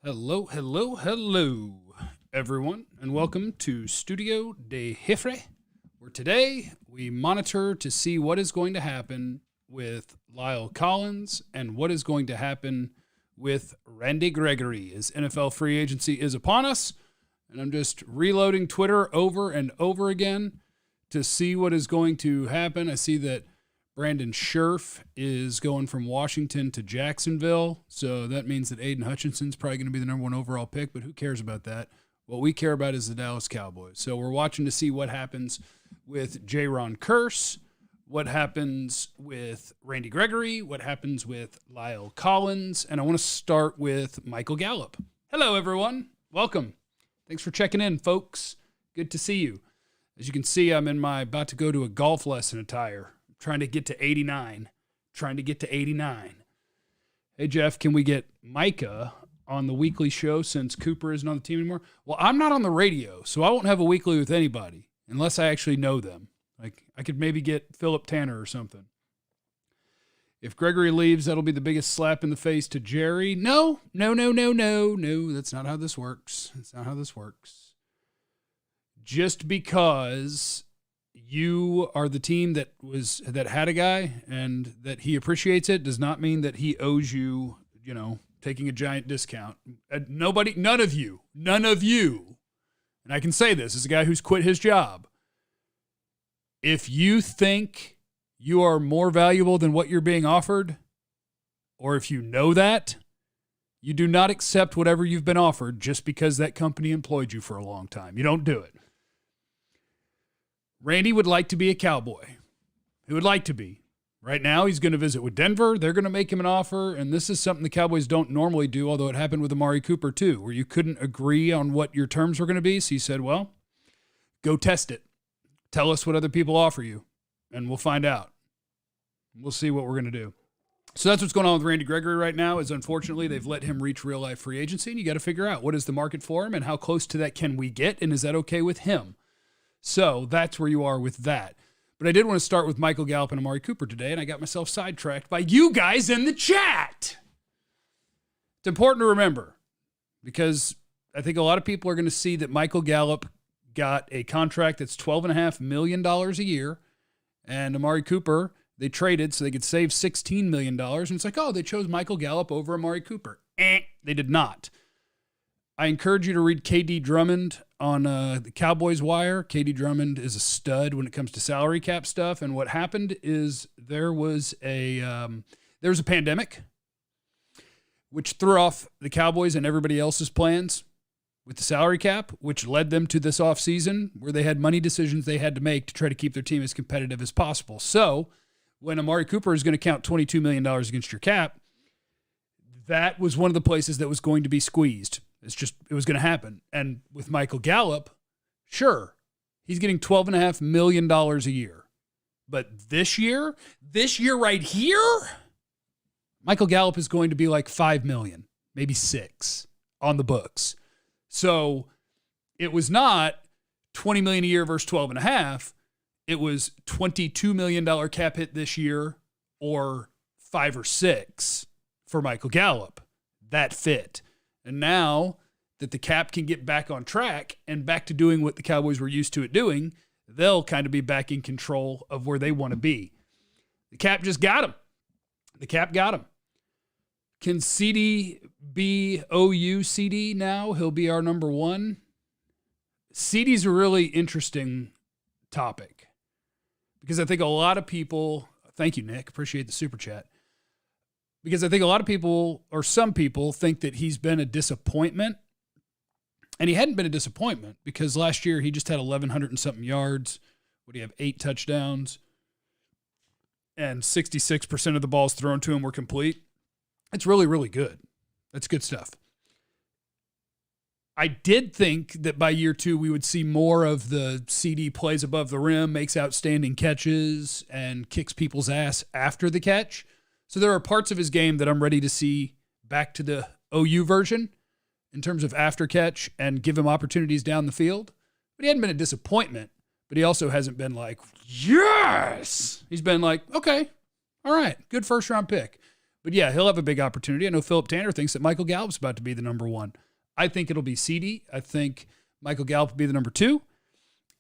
Hello, everyone, and welcome to Studio de Jefre, where today we monitor to see what is going to happen with Lyle Collins and what is going to happen with Randy Gregory as NFL free agency is upon us. And I'm just reloading Twitter over and over again to see what is going to happen. I see that Brandon Scherf is going from Washington to Jacksonville, so that means that Aiden Hutchinson's probably going to be the number one overall pick, but who cares about that? What we care about is the Dallas Cowboys. So we're watching to see what happens with Jaron Kearse, what happens with Randy Gregory, what happens with Lyle Collins, and I want to start with Michael Gallup. Hello, everyone. Welcome. Thanks for checking in, folks. Good to see you. As you can see, I'm in my about to go to a golf lesson attire. Trying to get to 89. Hey, Jeff, can we get Micah on the weekly show since Cooper isn't on the team anymore? Well, I'm not on the radio, so I won't have a weekly with anybody unless I actually know them. Like, I could maybe get Philip Tanner or something. If Gregory leaves, that'll be the biggest slap in the face to Jerry. No, that's not how this works. Just because you are the team that had a guy and that he appreciates it does not mean that he owes you, taking a giant discount. None of you, and I can say this as a guy who's quit his job. If you think you are more valuable than what you're being offered, or if you know that, you do not accept whatever you've been offered just because that company employed you for a long time. You don't do it. Randy would like to be a Cowboy. He would like to be. Right now, he's going to visit with Denver. They're going to make him an offer, and this is something the Cowboys don't normally do, although it happened with Amari Cooper too, where you couldn't agree on what your terms were going to be. So he said, well, go test it. Tell us what other people offer you, and we'll find out. We'll see what we're going to do. So that's what's going on with Randy Gregory right now is, unfortunately, they've let him reach real-life free agency, and you got to figure out what is the market for him and how close to that can we get, and is that okay with him? So that's where you are with that. But I did want to start with Michael Gallup and Amari Cooper today, and I got myself sidetracked by you guys in the chat. It's important to remember because I think a lot of people are going to see that Michael Gallup got a contract that's $12.5 million a year, and Amari Cooper, they traded so they could save $16 million, and it's like, oh, they chose Michael Gallup over Amari Cooper. They did not. I encourage you to read KD Drummond on the Cowboys Wire. KD Drummond is a stud when it comes to salary cap stuff. And what happened is there was a pandemic, which threw off the Cowboys and everybody else's plans with the salary cap, which led them to this offseason where they had money decisions they had to make to try to keep their team as competitive as possible. So when Amari Cooper is going to count $22 million against your cap, that was one of the places that was going to be squeezed. It was going to happen. And with Michael Gallup, sure, he's getting $12.5 million a year. But this year right here, Michael Gallup is going to be like $5 million, maybe $6 million on the books. So it was not $20 million a year versus $12.5 million. It was $22 million cap hit this year or 5 or 6 for Michael Gallup. That fit. And now that the cap can get back on track and back to doing what the Cowboys were used to it doing, they'll kind of be back in control of where they want to be. The cap just got him. Can CD be OU CD now? He'll be our number one. CD's a really interesting topic because I think a lot of people, thank you, Nick, appreciate the super chat. Because I think a lot of people, or some people, think that he's been a disappointment. And he hadn't been a disappointment because last year he just had 1,100 and something yards. What do you have, 8 touchdowns? And 66% of the balls thrown to him were complete. It's really, really good. That's good stuff. I did think that by year 2 we would see more of the CD plays above the rim, makes outstanding catches, and kicks people's ass after the catch. So there are parts of his game that I'm ready to see back to the OU version in terms of after catch and give him opportunities down the field. But he hadn't been a disappointment, but he also hasn't been like, yes! He's been like, okay, all right, good first round pick. But yeah, he'll have a big opportunity. I know Philip Tanner thinks that Michael Gallup's about to be the number 1. I think it'll be CD. I think Michael Gallup will be the number 2.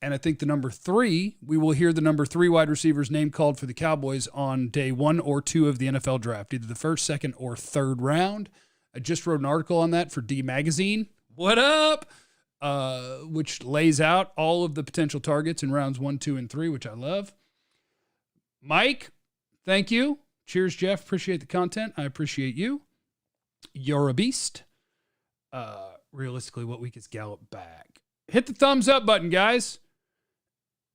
And I think the number 3, we will hear the number 3 wide receiver's name called for the Cowboys on day 1 or 2 of the NFL draft, either the first, second, or third round. I just wrote an article on that for D Magazine. What up? Which lays out all of the potential targets in rounds 1, 2, and 3, which I love. Mike, thank you. Cheers, Jeff. Appreciate the content. I appreciate you. You're a beast. Realistically, what week is Gallup back? Hit the thumbs up button, guys.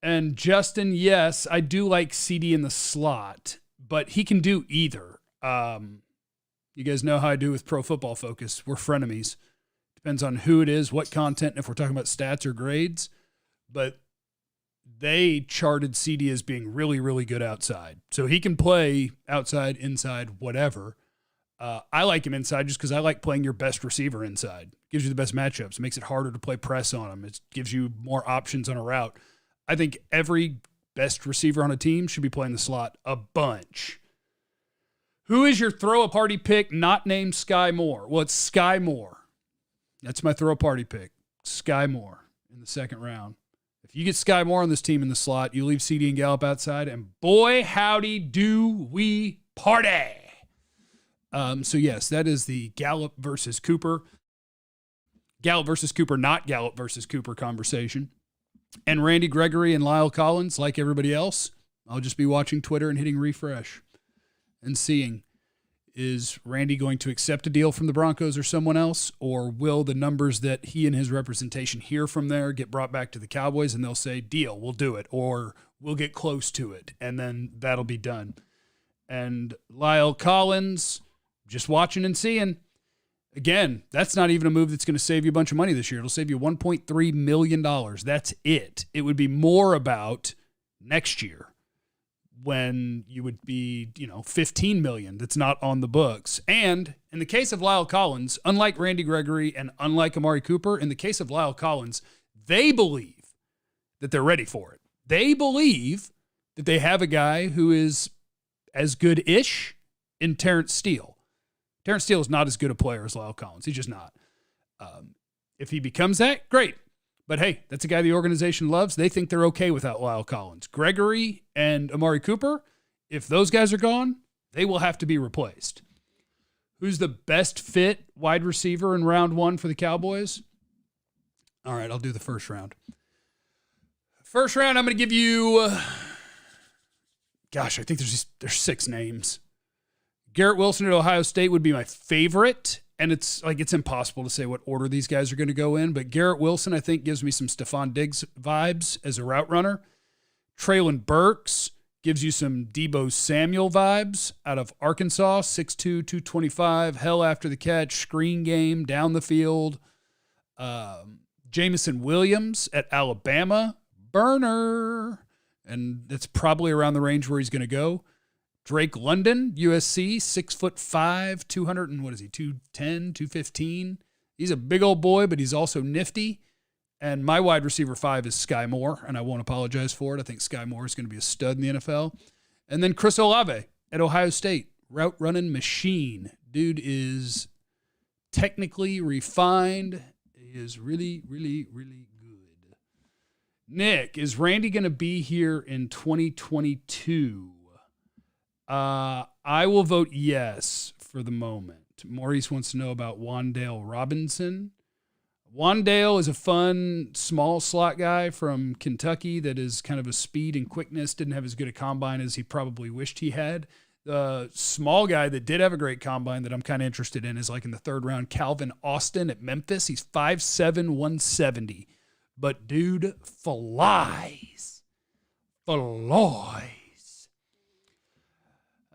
And Justin, yes, I do like CD in the slot, but he can do either. You guys know how I do with Pro Football Focus. We're frenemies. Depends on who it is, what content, and if we're talking about stats or grades. But they charted CD as being really, really good outside. So he can play outside, inside, whatever. I like him inside just because I like playing your best receiver inside. Gives you the best matchups. It makes it harder to play press on him. It gives you more options on a route. I think every best receiver on a team should be playing the slot a bunch. Who is your throw-a-party pick not named Skye Moore? Well, it's Skye Moore. That's my throw-a-party pick. Skye Moore in the second round. If you get Skye Moore on this team in the slot, you leave CD and Gallup outside, and boy, howdy do we party. So, yes, that is the Gallup versus Cooper. Gallup versus Cooper, not Gallup versus Cooper conversation. And Randy Gregory and Lyle Collins, like everybody else, I'll just be watching Twitter and hitting refresh and seeing, is Randy going to accept a deal from the Broncos or someone else, or will the numbers that he and his representation hear from there get brought back to the Cowboys and they'll say, deal, we'll do it, or we'll get close to it, and then that'll be done. And Lyle Collins, just watching and seeing. Again, that's not even a move that's going to save you a bunch of money this year. It'll save you $1.3 million. That's it. It would be more about next year when you would be, $15 million that's not on the books. And in the case of Lyle Collins, unlike Randy Gregory and unlike Amari Cooper, in the case of Lyle Collins, they believe that they're ready for it. They believe that they have a guy who is as good-ish in Terrence Steele. Terrence Steele is not as good a player as Lyle Collins. He's just not. If he becomes that, great. But hey, that's a guy the organization loves. They think they're okay without Lyle Collins. Gregory and Amari Cooper, if those guys are gone, they will have to be replaced. Who's the best fit wide receiver in round 1 for the Cowboys? All right, I'll do the first round. First round, I'm going to give you, I think there's 6 names. Garrett Wilson at Ohio State would be my favorite, and it's impossible to say what order these guys are going to go in, but Garrett Wilson, I think, gives me some Stephon Diggs vibes as a route runner. Treylon Burks gives you some Deebo Samuel vibes out of Arkansas, 6'2", 225, hell after the catch, screen game, down the field. Jamison Williams at Alabama, burner, and that's probably around the range where he's going to go. Drake London, USC, 6'5", 210, 215. He's a big old boy, but he's also nifty. And my wide receiver 5 is Skye Moore, and I won't apologize for it. I think Skye Moore is going to be a stud in the NFL. And then Chris Olave at Ohio State, route running machine. Dude is technically refined. He is really, really, really good. Nick, is Randy going to be here in 2022? I will vote yes for the moment. Maurice wants to know about Wandel Robinson. Wandale is a fun, small slot guy from Kentucky that is kind of a speed and quickness, didn't have as good a combine as he probably wished he had. The small guy that did have a great combine that I'm kind of interested in is like in the third round, Calvin Austin at Memphis. He's 5'7", 170. But dude flies.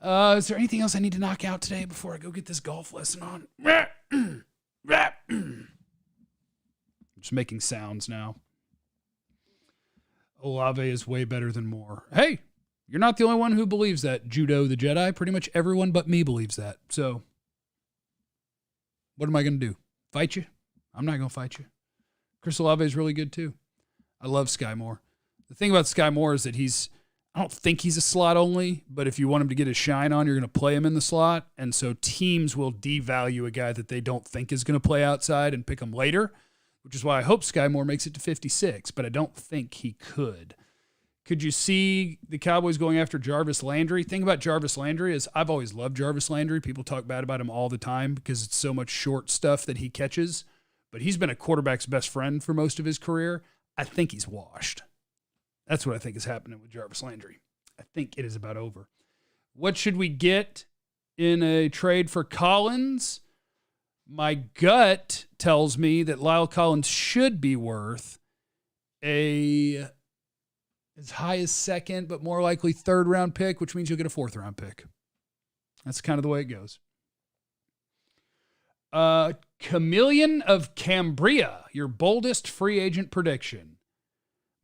Is there anything else I need to knock out today before I go get this golf lesson on? I'm just making sounds now. Olave is way better than Moore. Hey, you're not the only one who believes that, Judo the Jedi. Pretty much everyone but me believes that. So what am I going to do? Fight you? I'm not going to fight you. Chris Olave is really good too. I love Skye Moore. The thing about Skye Moore is that I don't think he's a slot only, but if you want him to get his shine on, you're going to play him in the slot. And so teams will devalue a guy that they don't think is going to play outside and pick him later, which is why I hope Skye Moore makes it to 56, but I don't think he could. Could you see the Cowboys going after Jarvis Landry? Thing about Jarvis Landry is I've always loved Jarvis Landry. People talk bad about him all the time because it's so much short stuff that he catches, but he's been a quarterback's best friend for most of his career. I think he's washed. That's what I think is happening with Jarvis Landry. I think it is about over. What should we get in a trade for Collins? My gut tells me that Lyle Collins should be worth as high as second, but more likely third round pick, which means you'll get a fourth round pick. That's kind of the way it goes. Chameleon of Cambria, your boldest free agent prediction.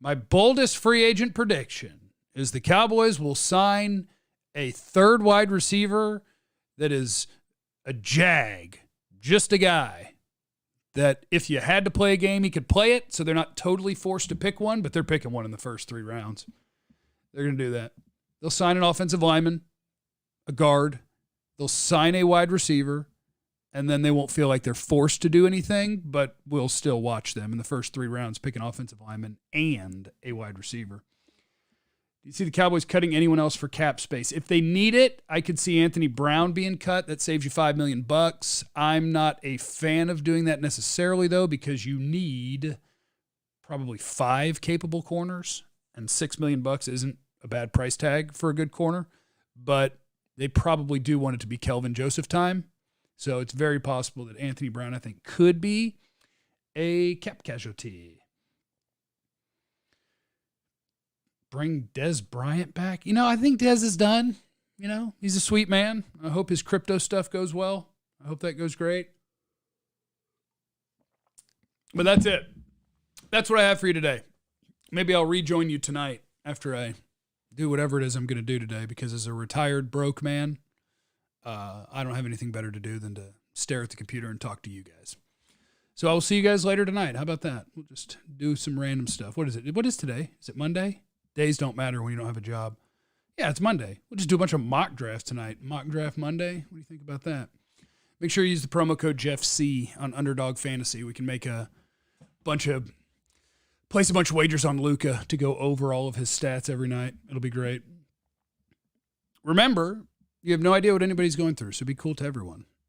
My boldest free agent prediction is the Cowboys will sign a third wide receiver that is a jag, just a guy that if you had to play a game, he could play it, so they're not totally forced to pick one, but they're picking one in the first 3 rounds. They're going to do that. They'll sign an offensive lineman, a guard. They'll sign a wide receiver, and then they won't feel like they're forced to do anything, but we'll still watch them in the first 3 rounds pick an offensive lineman and a wide receiver. Do you see the Cowboys cutting anyone else for cap space? If they need it, I could see Anthony Brown being cut. That saves you $5 million. I'm not a fan of doing that necessarily, though, because you need probably 5 capable corners, and $6 million isn't a bad price tag for a good corner, but they probably do want it to be Kelvin Joseph time. So it's very possible that Anthony Brown, I think, could be a cap casualty. Bring Dez Bryant back. I think Dez is done. He's a sweet man. I hope his crypto stuff goes well. I hope that goes great. But that's it. That's what I have for you today. Maybe I'll rejoin you tonight after I do whatever it is I'm going to do today, because as a retired broke man, I don't have anything better to do than to stare at the computer and talk to you guys. So I will see you guys later tonight. How about that? We'll just do some random stuff. What is it? What is today? Is it Monday? Days don't matter when you don't have a job. Yeah, it's Monday. We'll just do a bunch of mock drafts tonight. Mock draft Monday. What do you think about that? Make sure you use the promo code JeffC on Underdog Fantasy. We can make place a bunch of wagers on Luka to go over all of his stats every night. It'll be great. Remember, you have no idea what anybody's going through, so be cool to everyone.